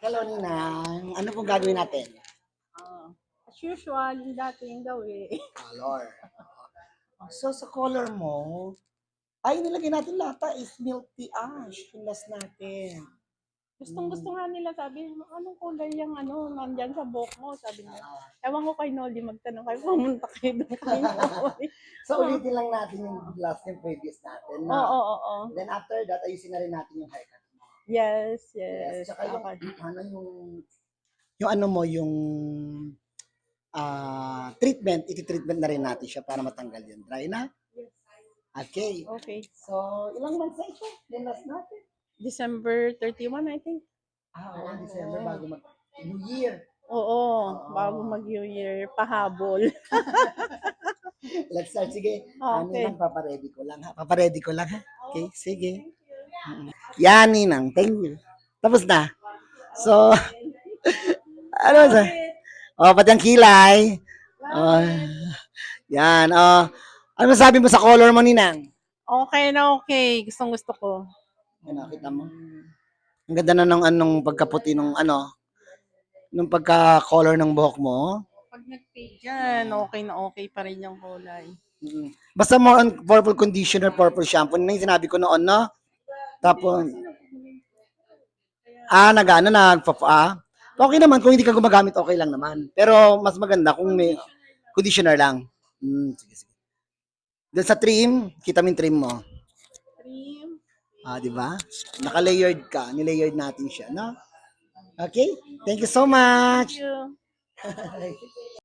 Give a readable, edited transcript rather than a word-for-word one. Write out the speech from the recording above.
Hello, Ninang. Ano pong gagawin natin? As usual, yung dating gawin. Color. So, sa color mo, ay, nilagay natin lata is milk tea ash. Yung last natin. Gustong gusto nga nila, sabi, anong kulay yung nandyan sa buhok mo, sabi niya. Ewan ko kay Nolly, magtanong kayo, pumunta kayo doon kay Nolly. So, ulitin lang natin yung last yung previous natin. Oo, oo, oo. Then after that, ayusin na rin natin yung haircut mo. Yes, Yes. yes. Tsaka yung, Okay. yung ano mo, yung treatment, iti-treatment na rin natin siya para matanggal yung dry na. Okay. Okay. So, ilang months na ito? Yung last natin. December 31, I think. Oo, December bago mag-New Year. Oo, bago mag-New Year, pahabol. Let's start. Sige. Okay. Ninang, paparedy ko lang ha. Paparedy ko lang ha. Okay, sige. Yan, Ninang. Thank you. Tapos na. So, ano sa? Oh, pati ang kilay. Oh, yan. Oh. Ano masabi mo sa color mo, Ninang? Okay na okay. Gustong gusto ko. Yan, nakita mo. Ang ganda na ng anong pagkaputi nung nung pagka-color ng buhok mo. Pag nag-fade yan, okay na okay pa rin yung kulay. Basta more on purple conditioner, purple shampoo. Yun yung sinabi ko noon, no? Tapos, okay naman. Kung hindi ka gumagamit, okay lang naman. Pero mas maganda kung may conditioner lang. Sige, sige. Doon sa trim, kita mo yung trim mo. Trim. Di ba? Naka-layered ka. Nilayered natin siya, no? Okay? Thank you so much. Thank you.